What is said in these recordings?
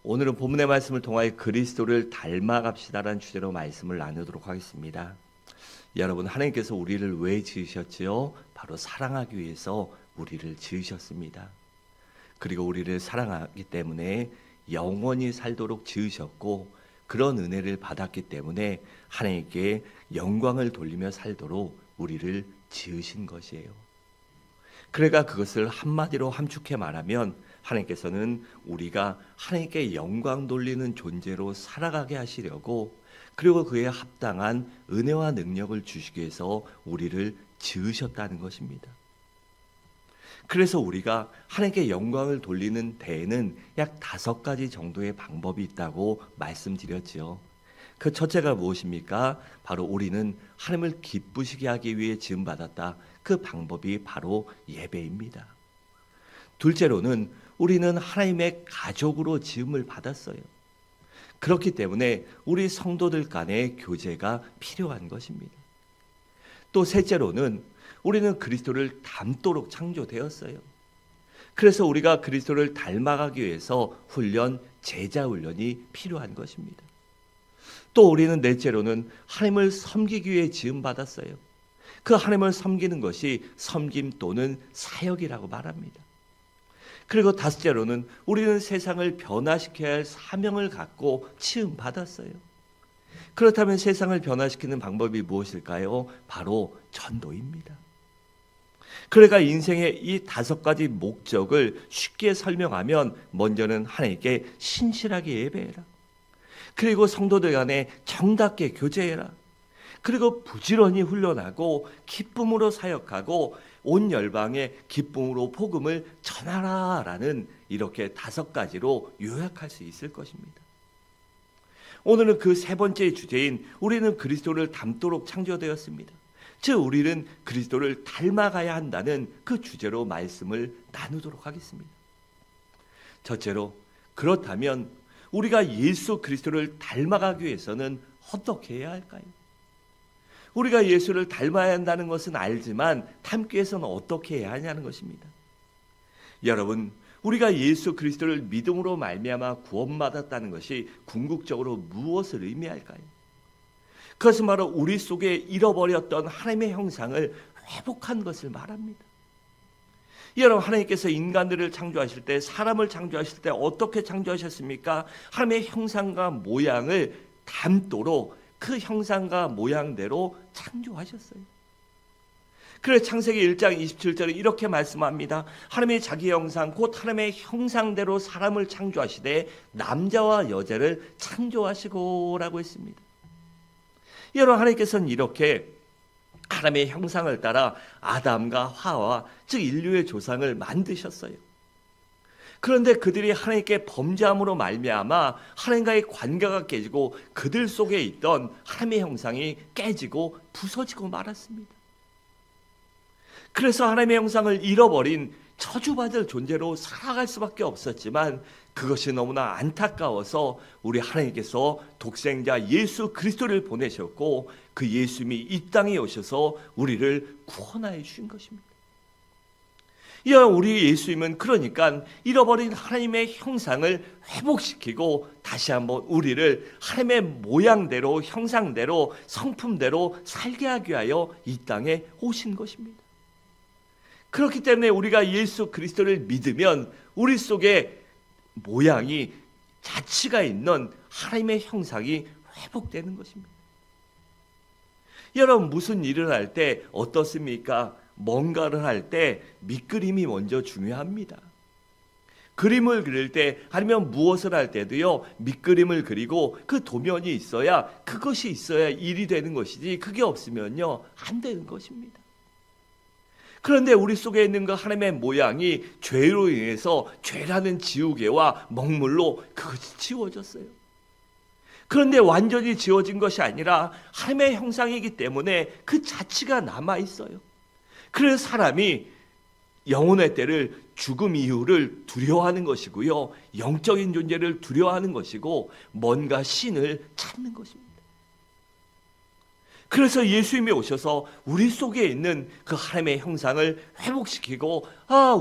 오늘은 본문의 말씀을 통하여 그리스도를 닮아갑시다라는 주제로 말씀을 나누도록 하겠습니다. 여러분, 하나님께서 우리를 왜 지으셨지요? 바로 사랑하기 위해서 우리를 지으셨습니다. 그리고 우리를 사랑하기 때문에 영원히 살도록 지으셨고, 그런 은혜를 받았기 때문에 하나님께 영광을 돌리며 살도록 우리를 지으신 것이에요. 그러니까 그것을 한마디로 함축해 말하면 하나님께서는 우리가 하나님께 영광 돌리는 존재로 살아가게 하시려고, 그리고 그에 합당한 은혜와 능력을 주시기 위해서 우리를 지으셨다는 것입니다. 그래서 우리가 하나님께 영광을 돌리는 데에는 약 5가지 정도의 방법이 있다고 말씀드렸지요. 그 첫째가 무엇입니까? 바로 우리는 하나님을 기쁘시게 하기 위해 지음받았다. 그 방법이 바로 예배입니다. 둘째로는 우리는 하나님의 가족으로 지음을 받았어요. 그렇기 때문에 우리 성도들 간의 교제가 필요한 것입니다. 또 셋째로는 우리는 그리스도를 닮도록 창조되었어요. 그래서 우리가 그리스도를 닮아가기 위해서 제자 훈련이 필요한 것입니다. 또 우리는 넷째로는 하나님을 섬기기 위해 지음받았어요. 그 하나님을 섬기는 것이 섬김 또는 사역이라고 말합니다. 그리고 다섯째로는 우리는 세상을 변화시켜야 할 사명을 갖고 지음받았어요. 그렇다면 세상을 변화시키는 방법이 무엇일까요? 바로 전도입니다. 그러니까 인생의 이 5가지 목적을 쉽게 설명하면, 먼저는 하나님께 신실하게 예배해라. 그리고 성도들 간에 정답게 교제해라. 그리고 부지런히 훈련하고 기쁨으로 사역하고 온 열방에 기쁨으로 복음을 전하라라는, 이렇게 5가지로 요약할 수 있을 것입니다. 오늘은 그 3번째 주제인 우리는 그리스도를 닮도록 창조되었습니다. 즉 우리는 그리스도를 닮아가야 한다는 그 주제로 말씀을 나누도록 하겠습니다. 첫째로, 그렇다면 우리가 예수 그리스도를 닮아가기 위해서는 어떻게 해야 할까요? 우리가 예수를 닮아야 한다는 것은 알지만 닮기 위해서는 어떻게 해야 하냐는 것입니다. 여러분, 우리가 예수 그리스도를 믿음으로 말미암아 구원받았다는 것이 궁극적으로 무엇을 의미할까요? 그것은 바로 우리 속에 잃어버렸던 하나님의 형상을 회복한 것을 말합니다. 여러분, 하나님께서 인간들을 창조하실 때, 사람을 창조하실 때 어떻게 창조하셨습니까? 하나님의 형상과 모양을 닮도록 그 형상과 모양대로 창조하셨어요. 그래서 창세기 1장 27절에 이렇게 말씀합니다. 하나님의 자기 형상 곧 하나님의 형상대로 사람을 창조하시되 남자와 여자를 창조하시고 라고 했습니다. 여러분, 하나님께서는 이렇게 하나님의 형상을 따라 아담과 하와, 즉 인류의 조상을 만드셨어요. 그런데 그들이 하나님께 범죄함으로 말미암아 하나님과의 관계가 깨지고 그들 속에 있던 하나님의 형상이 깨지고 부서지고 말았습니다. 그래서 하나님의 형상을 잃어버린 저주받을 존재로 살아갈 수밖에 없었지만, 그것이 너무나 안타까워서 우리 하나님께서 독생자 예수 그리스도를 보내셨고, 그 예수님이 이 땅에 오셔서 우리를 구원하여 주신 것입니다. 우리 예수님은 그러니까 잃어버린 하나님의 형상을 회복시키고 다시 한번 우리를 하나님의 모양대로, 형상대로, 성품대로 살게 하기 위하여 이 땅에 오신 것입니다. 그렇기 때문에 우리가 예수 그리스도를 믿으면 우리 속에 모양이, 자치가 있는 하나님의 형상이 회복되는 것입니다. 여러분, 무슨 일을 할 때 어떻습니까? 뭔가를 할 때 밑그림이 먼저 중요합니다. 그림을 그릴 때, 아니면 무엇을 할 때도요, 밑그림을 그리고 그 도면이 있어야, 그것이 있어야 일이 되는 것이지, 그게 없으면요 안 되는 것입니다. 그런데 우리 속에 있는 그 하나님의 모양이 죄로 인해서 죄라는 지우개와 먹물로 그것이 지워졌어요. 그런데 완전히 지워진 것이 아니라 하나님의 형상이기 때문에 그 자취가 남아있어요. 그래서 사람이 영혼의 때를, 죽음 이후를 두려워하는 것이고요, 영적인 존재를 두려워하는 것이고, 뭔가 신을 찾는 것입니다. 그래서 예수님이 오셔서 우리 속에 있는 그 하나님의 형상을 회복시키고,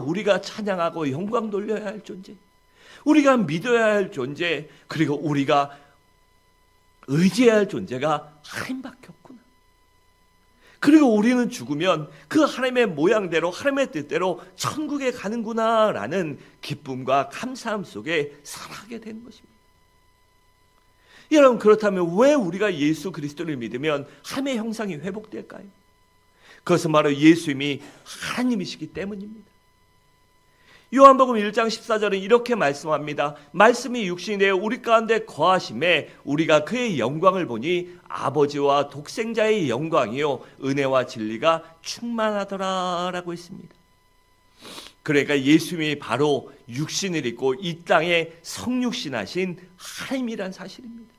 우리가 찬양하고 영광 돌려야 할 존재, 우리가 믿어야 할 존재, 그리고 우리가 의지해야 할 존재가 하나님밖에 없구나. 그리고 우리는 죽으면 그 하나님의 모양대로, 하나님의 뜻대로 천국에 가는구나 라는 기쁨과 감사함 속에 살아가게 되는 것입니다. 여러분, 그렇다면 왜 우리가 예수 그리스도를 믿으면 하나님의 형상이 회복될까요? 그것은 바로 예수님이 하나님이시기 때문입니다. 요한복음 1장 14절은 이렇게 말씀합니다. 말씀이 육신이 되어 우리 가운데 거하심에 우리가 그의 영광을 보니 아버지와 독생자의 영광이요 은혜와 진리가 충만하더라 라고 했습니다. 그러니까 예수님이 바로 육신을 입고 이 땅에 성육신하신 하나님이란 사실입니다.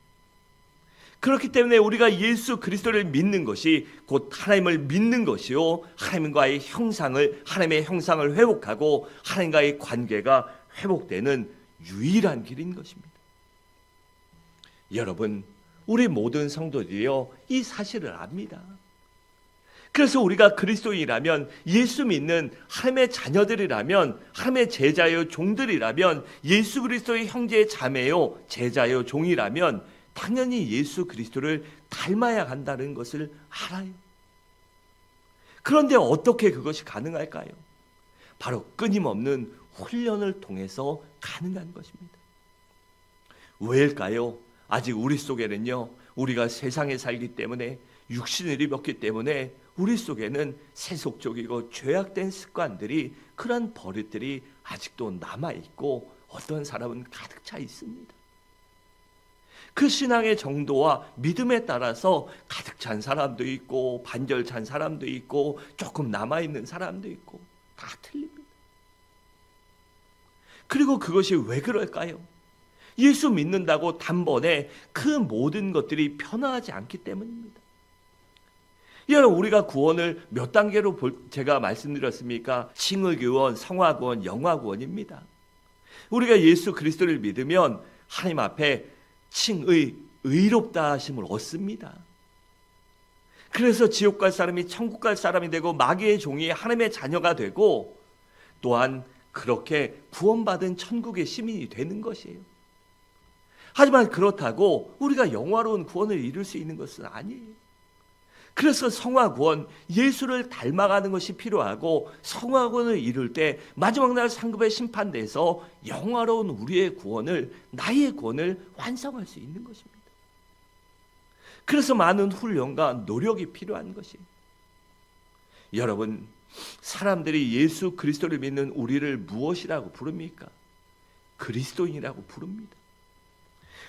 그렇기 때문에 우리가 예수 그리스도를 믿는 것이 곧 하나님을 믿는 것이요, 하나님의 형상을 회복하고 하나님과의 관계가 회복되는 유일한 길인 것입니다. 여러분, 우리 모든 성도들이요 이 사실을 압니다. 그래서 우리가 그리스도인이라면, 예수 믿는 하나님의 자녀들이라면, 하나님의 제자요 종들이라면, 예수 그리스도의 형제 자매요 제자요 종이라면 당연히 예수 그리스도를 닮아야 한다는 것을 알아요. 그런데 어떻게 그것이 가능할까요? 바로 끊임없는 훈련을 통해서 가능한 것입니다. 왜일까요? 아직 우리 속에는요, 우리가 세상에 살기 때문에, 육신을 입었기 때문에 우리 속에는 세속적이고 죄악된 습관들이, 그런 버릇들이 아직도 남아있고 어떤 사람은 가득 차 있습니다. 그 신앙의 정도와 믿음에 따라서 가득 찬 사람도 있고 반절 찬 사람도 있고 조금 남아있는 사람도 있고 다 틀립니다. 그리고 그것이 왜 그럴까요? 예수 믿는다고 단번에 그 모든 것들이 변화하지 않기 때문입니다. 여러분, 우리가 구원을 몇 단계로 제가 말씀드렸습니까? 칭의구원, 성화구원, 영화구원입니다. 우리가 예수 그리스도를 믿으면 하나님 앞에 의롭다 하심을 얻습니다. 그래서 지옥 갈 사람이 천국 갈 사람이 되고 마귀의 종이 하나님의 자녀가 되고, 또한 그렇게 구원받은 천국의 시민이 되는 것이에요. 하지만 그렇다고 우리가 영화로운 구원을 이룰 수 있는 것은 아니에요. 그래서 성화구원, 예수를 닮아가는 것이 필요하고, 성화구원을 이룰 때 마지막 날 상급의 심판대에서 영화로운 우리의 구원을, 나의 구원을 완성할 수 있는 것입니다. 그래서 많은 훈련과 노력이 필요한 것이에요. 여러분, 사람들이 예수 그리스도를 믿는 우리를 무엇이라고 부릅니까? 그리스도인이라고 부릅니다.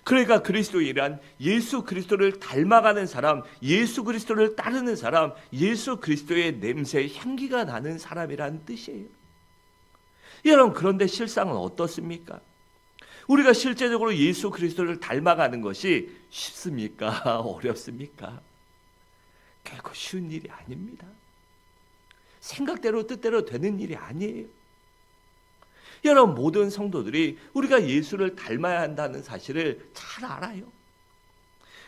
그러니까 그리스도인이란 예수 그리스도를 닮아가는 사람, 예수 그리스도를 따르는 사람, 예수 그리스도의 냄새, 향기가 나는 사람이라는 뜻이에요. 여러분, 그런데 실상은 어떻습니까? 우리가 실제적으로 예수 그리스도를 닮아가는 것이 쉽습니까? 어렵습니까? 결코 쉬운 일이 아닙니다. 생각대로 뜻대로 되는 일이 아니에요. 여러분, 모든 성도들이 우리가 예수를 닮아야 한다는 사실을 잘 알아요.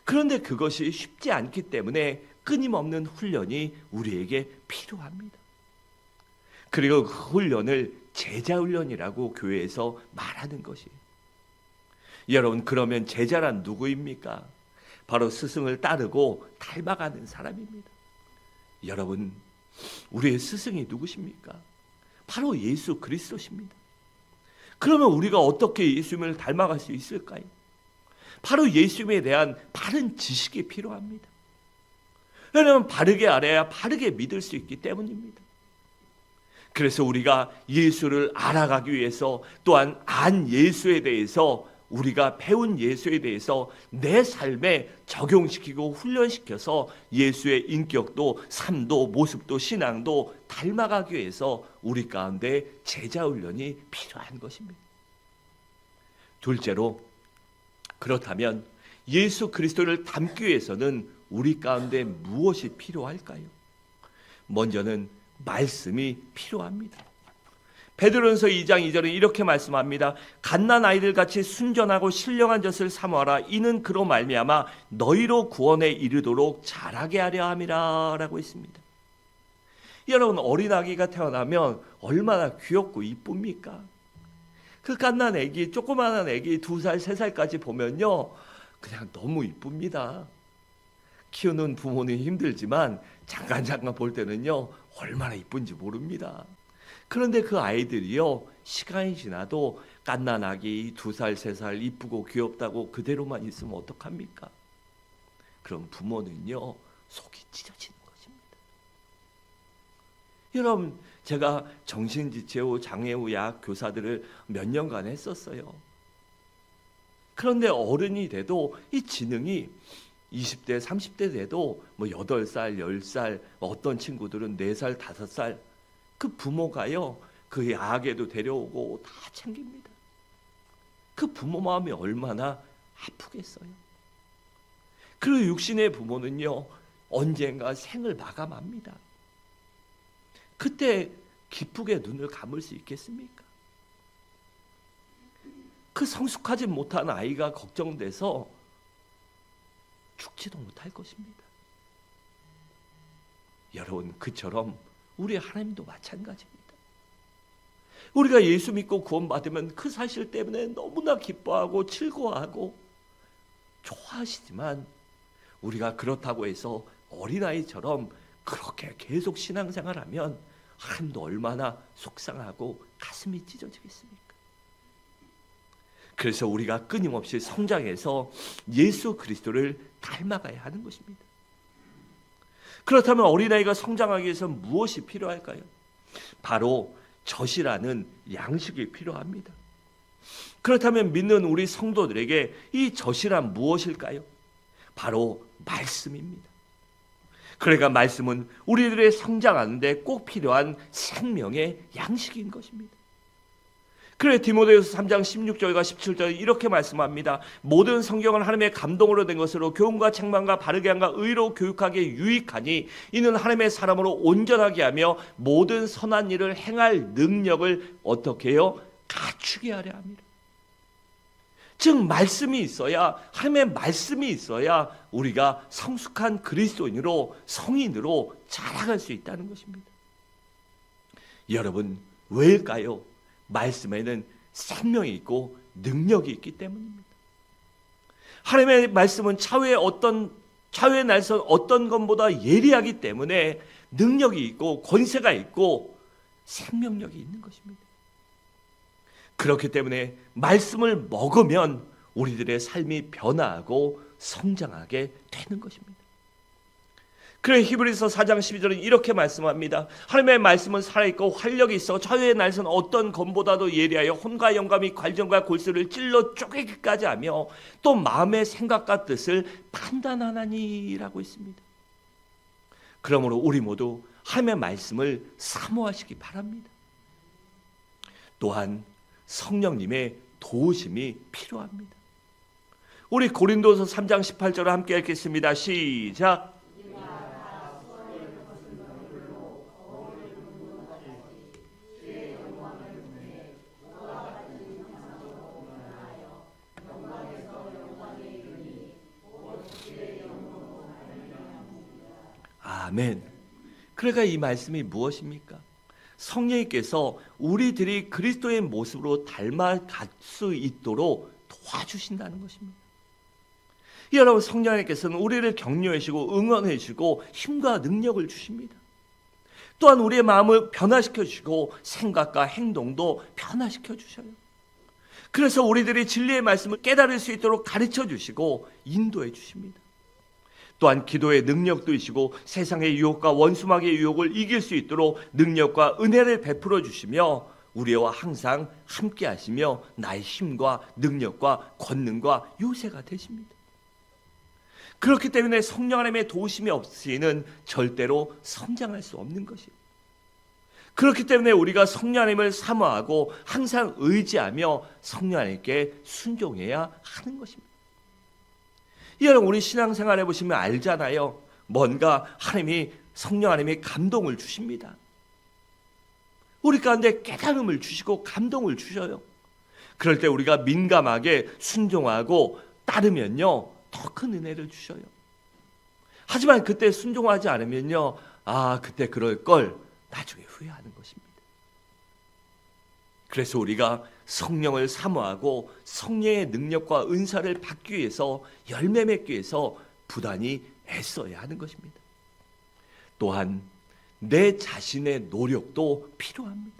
그런데 그것이 쉽지 않기 때문에 끊임없는 훈련이 우리에게 필요합니다. 그리고 그 훈련을 제자훈련이라고 교회에서 말하는 것이에요. 여러분, 그러면 제자란 누구입니까? 바로 스승을 따르고 닮아가는 사람입니다. 여러분, 우리의 스승이 누구십니까? 바로 예수 그리스도십니다. 그러면 우리가 어떻게 예수님을 닮아갈 수 있을까요? 바로 예수님에 대한 바른 지식이 필요합니다. 왜냐하면 바르게 알아야 바르게 믿을 수 있기 때문입니다. 그래서 우리가 예수를 알아가기 위해서, 또한 안 예수에 대해서, 우리가 배운 예수에 대해서 내 삶에 적용시키고 훈련시켜서 예수의 인격도, 삶도, 모습도, 신앙도 닮아가기 위해서 우리 가운데 제자훈련이 필요한 것입니다. 둘째로, 그렇다면 예수 그리스도를 닮기 위해서는 우리 가운데 무엇이 필요할까요? 먼저는 말씀이 필요합니다. 베드로전서 2장 2절에 이렇게 말씀합니다. 갓난 아이들 같이 순전하고 신령한 젖을 사모하라. 이는 그로 말미암아 너희로 구원에 이르도록 자라게 하려 함이라 라고 했습니다. 여러분, 어린아기가 태어나면 얼마나 귀엽고 이쁩니까? 그 갓난 애기, 조그마한 애기 2살, 3살까지 보면요, 그냥 너무 이쁩니다. 키우는 부모는 힘들지만 잠깐 볼 때는요, 얼마나 이쁜지 모릅니다. 그런데 그 아이들이요, 시간이 지나도 갓난 아기 2살, 3살 이쁘고 귀엽다고 그대로만 있으면 어떡합니까? 그럼 부모는요, 속이 찢어지는 것입니다. 여러분, 제가 정신지체후 장애후 약 교사들을 몇 년간 했었어요. 그런데 어른이 돼도 이 지능이 20대, 30대 돼도 뭐 8살, 10살, 어떤 친구들은 4살, 5살, 그 부모가요, 그 약에도 데려오고 다 챙깁니다. 그 부모 마음이 얼마나 아프겠어요. 그리고 육신의 부모는요, 언젠가 생을 마감합니다. 그때 기쁘게 눈을 감을 수 있겠습니까? 그 성숙하지 못한 아이가 걱정돼서 죽지도 못할 것입니다. 여러분, 그처럼 우리 하나님도 마찬가지입니다. 우리가 예수 믿고 구원받으면 그 사실 때문에 너무나 기뻐하고 즐거워하고 좋아하시지만, 우리가 그렇다고 해서 어린아이처럼 그렇게 계속 신앙생활하면 하나님도 얼마나 속상하고 가슴이 찢어지겠습니까? 그래서 우리가 끊임없이 성장해서 예수 그리스도를 닮아가야 하는 것입니다. 그렇다면 어린아이가 성장하기 위해서 무엇이 필요할까요? 바로 젖이라는 양식이 필요합니다. 그렇다면 믿는 우리 성도들에게 이 젖이란 무엇일까요? 바로 말씀입니다. 그러니까 말씀은 우리들의 성장하는데 꼭 필요한 생명의 양식인 것입니다. 그래 디모데후서 3장 16절과 17절 이렇게 말씀합니다. 모든 성경은 하나님의 감동으로 된 것으로 교훈과 책망과 바르게 함과 의로 교육하기에 유익하니 이는 하나님의 사람으로 온전하게 하며 모든 선한 일을 행할 능력을 어떻게 해요? 갖추게 하려 합니다. 즉 말씀이 있어야, 하나님의 말씀이 있어야 우리가 성숙한 그리스도인으로, 성인으로 자라갈 수 있다는 것입니다. 여러분, 왜일까요? 말씀에는 생명이 있고 능력이 있기 때문입니다. 하나님의 말씀은 차후의 날선 어떤 것보다 예리하기 때문에 능력이 있고 권세가 있고 생명력이 있는 것입니다. 그렇기 때문에 말씀을 먹으면 우리들의 삶이 변화하고 성장하게 되는 것입니다. 그래 히브리서 4장 12절은 이렇게 말씀합니다. 하나님의 말씀은 살아있고 활력이 있어 차후의 날선 어떤 검보다도 예리하여 혼과 영감이 관정과 골수를 찔러 쪼개기까지 하며 또 마음의 생각과 뜻을 판단하나니라고 있습니다. 그러므로 우리 모두 하나님의 말씀을 사모하시기 바랍니다. 또한 성령님의 도우심이 필요합니다. 우리 고린도서 3장 18절을 함께 읽겠습니다. 시작. 아멘. 그러니까 이 말씀이 무엇입니까? 성령님께서 우리들이 그리스도의 모습으로 닮아갈 수 있도록 도와주신다는 것입니다. 여러분, 성령님께서는 우리를 격려해 주시고 응원해 주시고 힘과 능력을 주십니다. 또한 우리의 마음을 변화시켜 주시고 생각과 행동도 변화시켜 주셔요. 그래서 우리들이 진리의 말씀을 깨달을 수 있도록 가르쳐 주시고 인도해 주십니다. 또한 기도의 능력도 이시고 세상의 유혹과 원수마귀의 유혹을 이길 수 있도록 능력과 은혜를 베풀어 주시며 우리와 항상 함께 하시며 나의 힘과 능력과 권능과 요새가 되십니다. 그렇기 때문에 성령 하나님의 도우심이 없이는 절대로 성장할 수 없는 것이에요. 그렇기 때문에 우리가 성령 하나님을 사모하고 항상 의지하며 성령 하나님께 순종해야 하는 것입니다. 여러분, 우리 신앙생활 해보시면 알잖아요. 뭔가 하나님이, 성령 하나님이 감동을 주십니다. 우리 가운데 깨달음을 주시고 감동을 주셔요. 그럴 때 우리가 민감하게 순종하고 따르면요 더 큰 은혜를 주셔요. 하지만 그때 순종하지 않으면요, 그때 그럴 걸 나중에 후회하는 것입니다. 그래서 우리가 성령을 사모하고 성령의 능력과 은사를 받기 위해서 열매 맺기 위해서 부단히 애써야 하는 것입니다. 또한 내 자신의 노력도 필요합니다.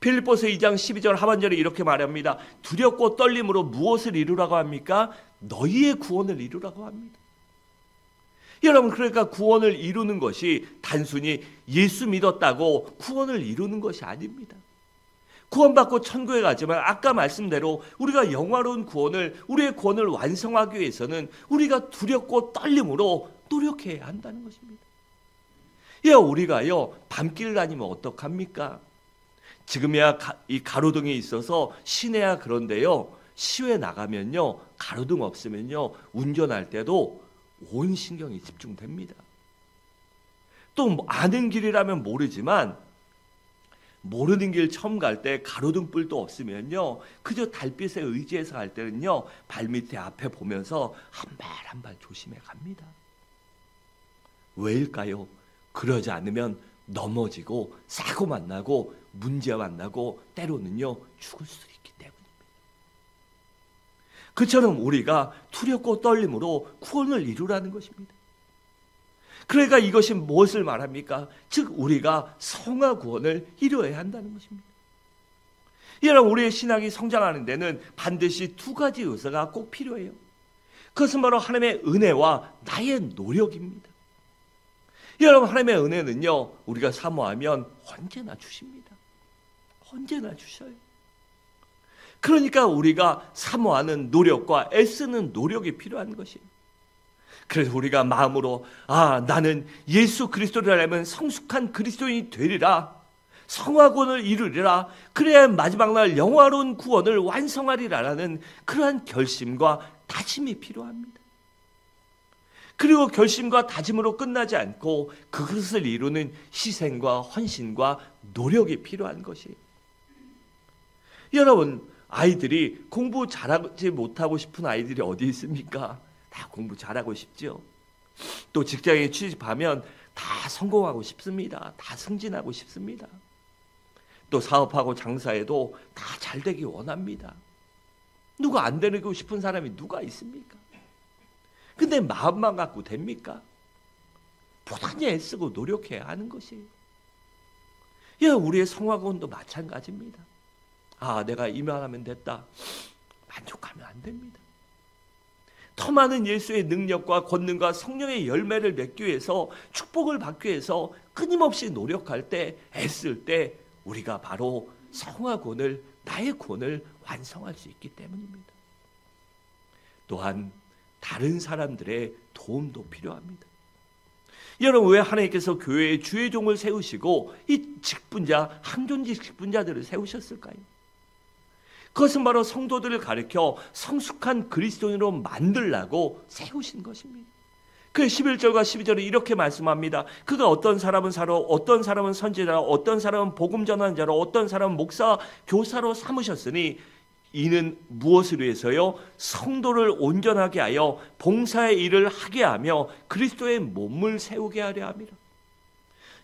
빌립보서 2장 12절 하반절에 이렇게 말합니다. 두렵고 떨림으로 무엇을 이루라고 합니까? 너희의 구원을 이루라고 합니다. 여러분, 그러니까 구원을 이루는 것이 단순히 예수 믿었다고 구원을 이루는 것이 아닙니다. 구원받고 천국에 가지만 아까 말씀대로 우리가 영화로운 구원을, 우리의 구원을 완성하기 위해서는 우리가 두렵고 떨림으로 노력해야 한다는 것입니다. 우리가요 밤길 다니면 어떡합니까? 지금이야 이 가로등이 있어서 시내야 그런데요, 시외 나가면요 가로등 없으면요 운전할 때도 온 신경이 집중됩니다. 또 아는 길이라면 모르지만 모르는 길 처음 갈 때 가로등 뿔도 없으면요 그저 달빛에 의지해서 갈 때는요 발밑에 앞에 보면서 한 발 한 발 조심해 갑니다. 왜일까요? 그러지 않으면 넘어지고 사고 만나고 문제 만나고 때로는요 죽을 수 있기 때문입니다. 그처럼 우리가 두렵고 떨림으로 구원을 이루라는 것입니다. 그러니까 이것이 무엇을 말합니까? 즉 우리가 성화 구원을 이루어야 한다는 것입니다. 여러분, 우리의 신앙이 성장하는 데는 반드시 두 가지 요소가 꼭 필요해요. 그것은 바로 하나님의 은혜와 나의 노력입니다. 여러분, 하나님의 은혜는요 우리가 사모하면 언제나 주십니다. 언제나 주셔요. 그러니까 우리가 사모하는 노력과 애쓰는 노력이 필요한 것이에요. 그래서 우리가 마음으로 나는 예수 그리스도를 알면 성숙한 그리스도인이 되리라, 성화구원을 이루리라, 그래야 마지막 날 영화로운 구원을 완성하리라라는 그러한 결심과 다짐이 필요합니다. 그리고 결심과 다짐으로 끝나지 않고 그것을 이루는 희생과 헌신과 노력이 필요한 것이에요. 여러분, 아이들이 공부 잘하지 못하고 싶은 아이들이 어디 있습니까? 다 공부 잘하고 싶죠. 또 직장에 취직하면 다 성공하고 싶습니다. 다 승진하고 싶습니다. 또 사업하고 장사해도 다 잘되기 원합니다. 누가 안 되고 싶은 사람이 누가 있습니까? 근데 마음만 갖고 됩니까? 부단히 애쓰고 노력해야 하는 것이에요. 우리의 성화구원도 마찬가지입니다. 내가 이만하면 됐다, 만족하면 안 됩니다. 더 많은 예수의 능력과 권능과 성령의 열매를 맺기 위해서, 축복을 받기 위해서 끊임없이 노력할 때, 애쓸 때 우리가 바로 성화구원을, 나의 구원을 완성할 수 있기 때문입니다. 또한 다른 사람들의 도움도 필요합니다. 여러분, 왜 하나님께서 교회에 주의 종을 세우시고 이 직분자, 항존직 직분자들을 세우셨을까요? 그것은 바로 성도들을 가르쳐 성숙한 그리스도인으로 만들라고 세우신 것입니다. 그 11절과 12절에 이렇게 말씀합니다. 그가 어떤 사람은 사로, 어떤 사람은 선지자로, 어떤 사람은 복음 전환자로, 어떤 사람은 목사, 교사로 삼으셨으니 이는 무엇을 위해서요? 성도를 온전하게 하여 봉사의 일을 하게 하며 그리스도의 몸을 세우게 하려 함이라.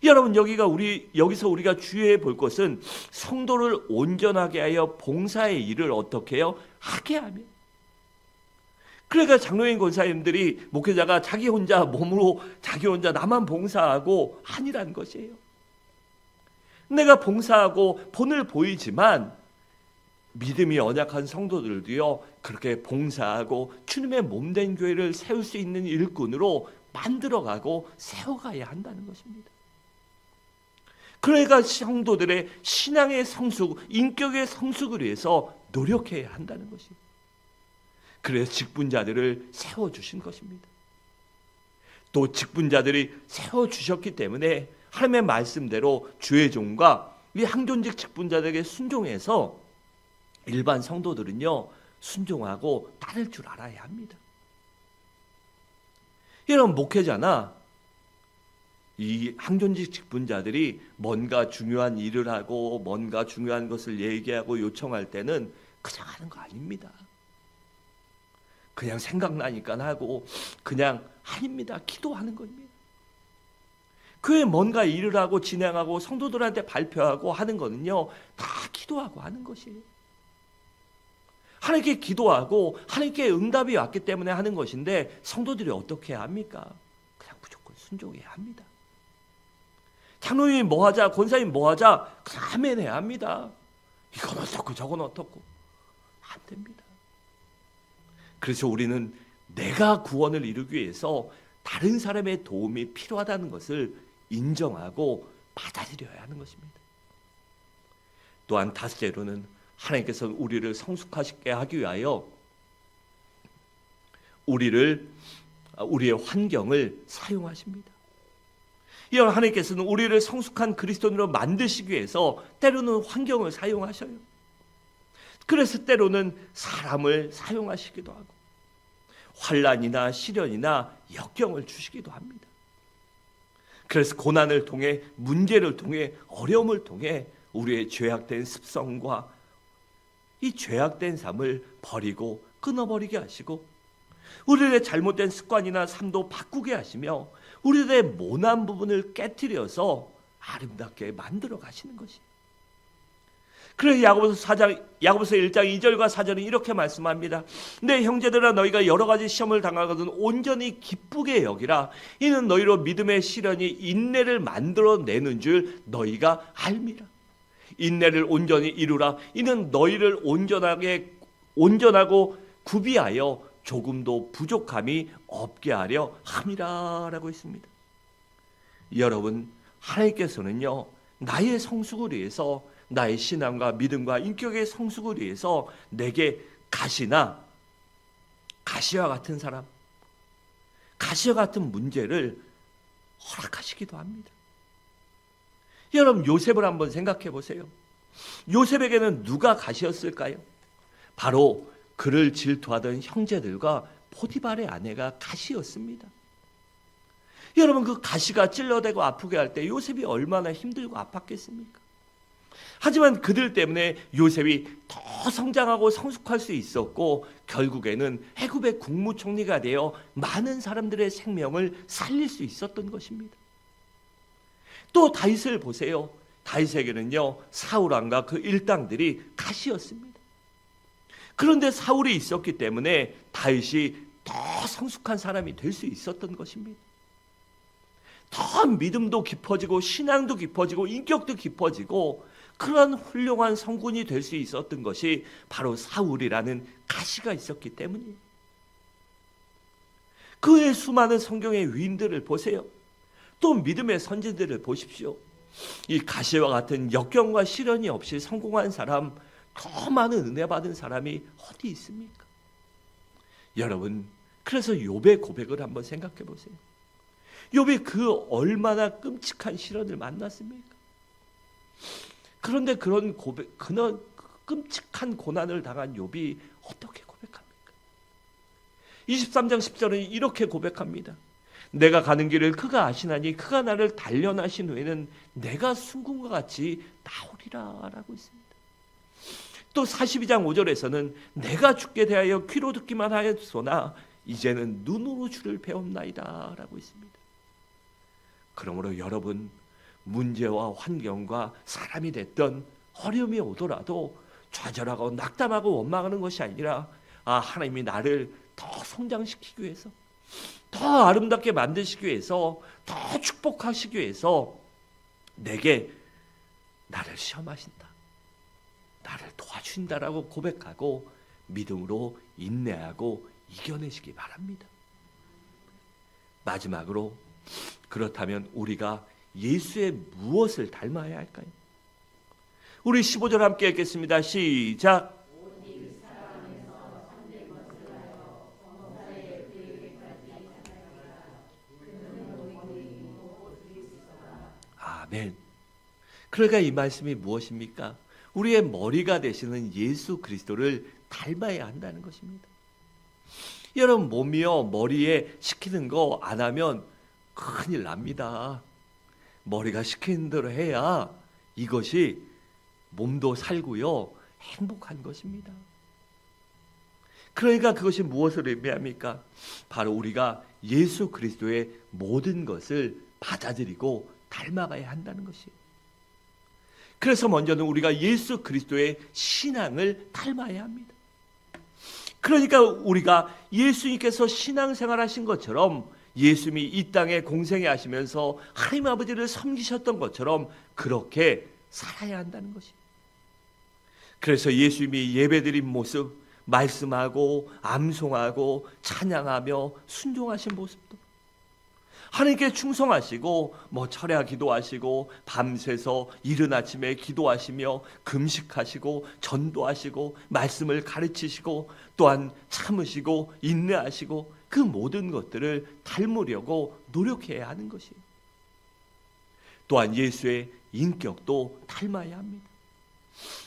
여러분, 여기서 우리가 주의해 볼 것은 성도를 온전하게 하여 봉사의 일을 어떻게 해요? 하게 하며. 그러니까 장로님 권사님들이, 목회자가 자기 혼자 몸으로 자기 혼자 나만 봉사하고 아니란 것이에요. 내가 봉사하고 본을 보이지만 믿음이 연약한 성도들도요 그렇게 봉사하고 주님의 몸된 교회를 세울 수 있는 일꾼으로 만들어가고 세워가야 한다는 것입니다. 그러니까 성도들의 신앙의 성숙, 인격의 성숙을 위해서 노력해야 한다는 것입니다. 그래서 직분자들을 세워주신 것입니다. 또 직분자들이 세워주셨기 때문에 하나님의 말씀대로 주의 종과 이 항존직 직분자들에게 순종해서 일반 성도들은요 순종하고 따를 줄 알아야 합니다. 여러분, 목회자나 이 항존직 직분자들이 뭔가 중요한 일을 하고 뭔가 중요한 것을 얘기하고 요청할 때는 그냥 하는 거 아닙니다. 그냥 생각나니까 하고 그냥 아닙니다. 기도하는 겁니다. 교회 뭔가 일을 하고 진행하고 성도들한테 발표하고 하는 거는요, 다 기도하고 하는 것이에요. 하나님께 기도하고 하나님께 응답이 왔기 때문에 하는 것인데, 성도들이 어떻게 해야 합니까? 그냥 무조건 순종해야 합니다. 장로님이 뭐 하자, 권사님 뭐 하자, 그냥 아멘 해야 합니다. 이건 어떻고 저건 어떻고 안 됩니다. 그래서 우리는 내가 구원을 이루기 위해서 다른 사람의 도움이 필요하다는 것을 인정하고 받아들여야 하는 것입니다. 또한 다섯째로는 하나님께서는 우리를 성숙하게 하기 위하여 우리의 환경을 사용하십니다. 이런 하나님께서는 우리를 성숙한 그리스도인으로 만드시기 위해서 때로는 환경을 사용하셔요. 그래서 때로는 사람을 사용하시기도 하고 환난이나 시련이나 역경을 주시기도 합니다. 그래서 고난을 통해, 문제를 통해, 어려움을 통해 우리의 죄악된 습성과 이 죄악된 삶을 버리고 끊어버리게 하시고, 우리의 잘못된 습관이나 삶도 바꾸게 하시며 우리의 모난 부분을 깨트려서 아름답게 만들어 가시는 것이에요. 그래서 야고보서 1장 2절과 4절은 이렇게 말씀합니다. 내 형제들아, 너희가 여러 가지 시험을 당하거든 온전히 기쁘게 여기라. 이는 너희로 믿음의 시련이 인내를 만들어내는 줄 너희가 알미라. 인내를 온전히 이루라. 이는 너희를 온전하고 구비하여 조금도 부족함이 없게 하려 함이라 라고 했습니다. 여러분, 하나님께서는요, 나의 성숙을 위해서, 나의 신앙과 믿음과 인격의 성숙을 위해서 내게 가시와 같은 사람, 가시와 같은 문제를 허락하시기도 합니다. 여러분, 요셉을 한번 생각해 보세요. 요셉에게는 누가 가시였을까요? 바로 그를 질투하던 형제들과 포티발의 아내가 가시였습니다. 여러분, 그 가시가 찔러대고 아프게 할 때 요셉이 얼마나 힘들고 아팠겠습니까? 하지만 그들 때문에 요셉이 더 성장하고 성숙할 수 있었고, 결국에는 애굽의 국무총리가 되어 많은 사람들의 생명을 살릴 수 있었던 것입니다. 또 다윗을 보세요. 다윗에게는요, 사울 왕과 그 일당들이 가시였습니다. 그런데 사울이 있었기 때문에 다윗이 더 성숙한 사람이 될 수 있었던 것입니다. 더 믿음도 깊어지고 신앙도 깊어지고 인격도 깊어지고 그런 훌륭한 성군이 될 수 있었던 것이 바로 사울이라는 가시가 있었기 때문이에요. 그의 수많은 성경의 위인들을 보세요. 또 믿음의 선진들을 보십시오. 이 가시와 같은 역경과 시련이 없이 성공한 사람, 더 많은 은혜 받은 사람이 어디 있습니까? 여러분, 그래서 욥의 고백을 한번 생각해 보세요. 욥이 그 얼마나 끔찍한 시련을 만났습니까? 그런데 그런 끔찍한 고난을 당한 욥이 어떻게 고백합니까? 23장 10절은 이렇게 고백합니다. 내가 가는 길을 그가 아시나니 그가 나를 단련하신 후에는 내가 순금과 같이 나오리라 라고 있습니다. 또 42장 5절에서는 내가 죽게 대하여 귀로 듣기만 하였으나 이제는 눈으로 주를 배웠나이다 라고 있습니다. 그러므로 여러분, 문제와 환경과 사람이 됐던 어려움이 오더라도 좌절하고 낙담하고 원망하는 것이 아니라, 하나님이 나를 더 성장시키기 위해서, 더 아름답게 만드시기 위해서, 더 축복하시기 위해서 내게 나를 시험하신다, 나를 도와준다라고 고백하고 믿음으로 인내하고 이겨내시기 바랍니다. 마지막으로, 그렇다면 우리가 예수의 무엇을 닮아야 할까요? 우리 15절 함께 읽겠습니다. 시작. 아멘. 그러니까 이 말씀이 무엇입니까? 우리의 머리가 되시는 예수 그리스도를 닮아야 한다는 것입니다. 여러분, 몸이요, 머리에 시키는 거 안 하면 큰일 납니다. 머리가 시키는 대로 해야 이것이 몸도 살고요, 행복한 것입니다. 그러니까 그것이 무엇을 의미합니까? 바로 우리가 예수 그리스도의 모든 것을 받아들이고 닮아가야 한다는 것이에요. 그래서 먼저는 우리가 예수 그리스도의 신앙을 닮아야 합니다. 그러니까 우리가 예수님께서 신앙생활 하신 것처럼, 예수님이 이 땅에 공생애 하시면서 하나님 아버지를 섬기셨던 것처럼 그렇게 살아야 한다는 것이에요. 그래서 예수님이 예배드린 모습, 말씀하고 암송하고 찬양하며 순종하신 모습도, 하나님께 충성하시고 철야 기도하시고 밤새서 이른 아침에 기도하시며 금식하시고 전도하시고 말씀을 가르치시고 또한 참으시고 인내하시고 그 모든 것들을 닮으려고 노력해야 하는 것이에요. 또한 예수의 인격도 닮아야 합니다.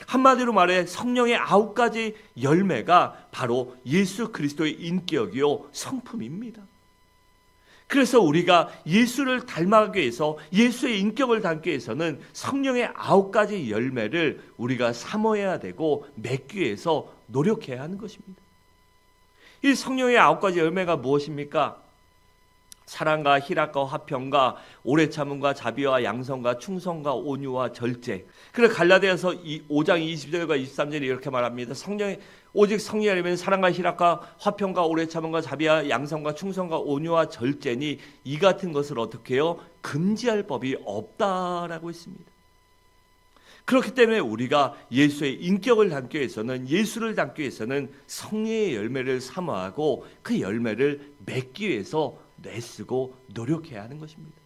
한마디로 말해 성령의 9가지 열매가 바로 예수 그리스도의 인격이요 성품입니다. 그래서 우리가 예수를 닮아가기 위해서, 예수의 인격을 담기 위해서는 성령의 9가지 열매를 우리가 사모해야 되고 맺기 위해서 노력해야 하는 것입니다. 이 성령의 9가지 열매가 무엇입니까? 사랑과 희락과 화평과 오래 참음과 자비와 양성과 충성과 온유와 절제. 그래서 갈라디아서 5장 20절과 23절에 이렇게 말합니다. 오직 성령이 아니면 사랑과 희락과 화평과 오래 참음과 자비와 양성과 충성과 온유와 절제니 이 같은 것을 어떻게 해요? 금지할 법이 없다라고 했습니다. 그렇기 때문에 우리가 예수의 인격을 담기 위해서는, 예수를 담기 위해서는 성령의 열매를 사모하고 그 열매를 맺기 위해서 애쓰고 노력해야 하는 것입니다.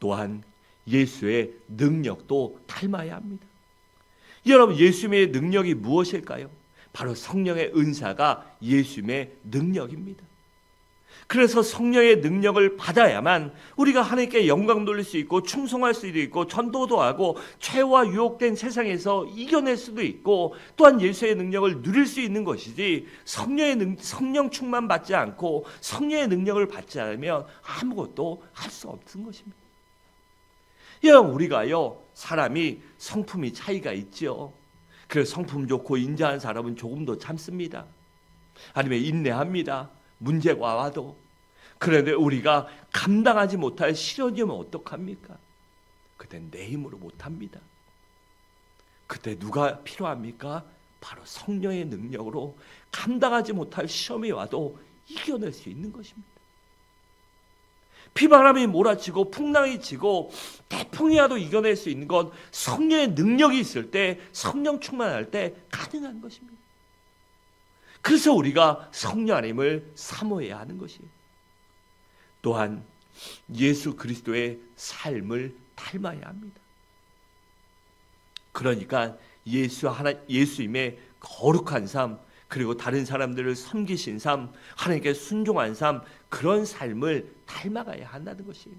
또한 예수의 능력도 닮아야 합니다. 여러분, 예수님의 능력이 무엇일까요? 바로 성령의 은사가 예수님의 능력입니다. 그래서 성령의 능력을 받아야만 우리가 하나님께 영광 돌릴 수 있고 충성할 수도 있고 전도도 하고 죄와 유혹된 세상에서 이겨낼 수도 있고 또한 예수의 능력을 누릴 수 있는 것이지, 성령 충만 받지 않고 성령의 능력을 받지 않으면 아무것도 할 수 없는 것입니다. 여러분, 우리가요, 사람이 성품이 차이가 있죠. 그래서 성품 좋고 인자한 사람은 조금 더 참습니다. 아니면 인내합니다. 문제가 와도. 그런데 우리가 감당하지 못할 시련이 오면 어떡합니까? 그때 내 힘으로 못합니다. 그때 누가 필요합니까? 바로 성령의 능력으로 감당하지 못할 시험이 와도 이겨낼 수 있는 것입니다. 비바람이 몰아치고 풍랑이 치고 태풍이 와도 이겨낼 수 있는 건 성령의 능력이 있을 때, 성령 충만할 때 가능한 것입니다. 그래서 우리가 성령 하나님을 사모해야 하는 것이에요. 또한 예수 그리스도의 삶을 닮아야 합니다. 그러니까 예수님의 거룩한 삶, 그리고 다른 사람들을 섬기신 삶, 하나님께 순종한 삶, 그런 삶을 닮아가야 한다는 것이에요.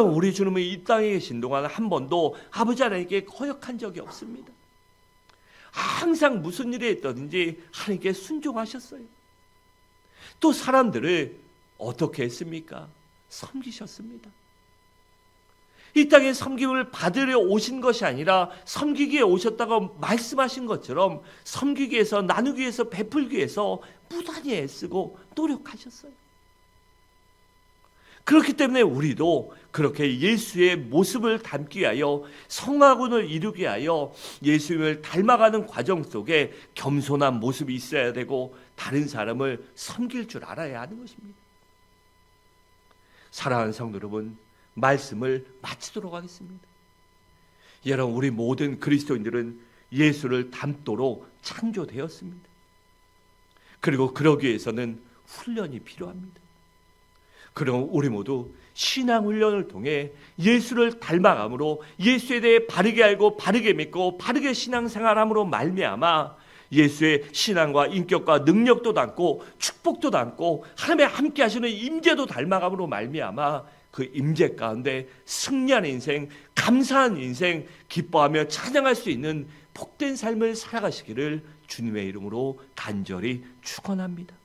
우리 주님은 이 땅에 계신 동안 한 번도 아버지 하나님께 거역한 적이 없습니다. 항상 무슨 일이 있든지 하나님께 순종하셨어요. 또 사람들을 어떻게 했습니까? 섬기셨습니다. 이 땅에 섬김을 받으려 오신 것이 아니라 섬기기에 오셨다고 말씀하신 것처럼 섬기기 위해서, 나누기 위해서, 베풀기 위해서 무단히 애쓰고 노력하셨어요. 그렇기 때문에 우리도 그렇게 예수의 모습을 담기 위하여, 성화군을 이루기 위하여 예수님을 닮아가는 과정 속에 겸손한 모습이 있어야 되고 다른 사람을 섬길 줄 알아야 하는 것입니다. 사랑하는 성도 여러분, 말씀을 마치도록 하겠습니다. 여러분, 우리 모든 그리스도인들은 예수를 닮도록 창조되었습니다. 그리고 그러기 위해서는 훈련이 필요합니다. 그럼 우리 모두 신앙훈련을 통해 예수를 닮아감으로, 예수에 대해 바르게 알고 바르게 믿고 바르게 신앙생활함으로 말미암아 예수의 신앙과 인격과 능력도 닮고 축복도 닮고 하나님의 함께 하시는 임재도 닮아감으로 말미암아 그 임재 가운데 승리하는 인생, 감사한 인생, 기뻐하며 찬양할 수 있는 복된 삶을 살아가시기를 주님의 이름으로 간절히 축원합니다.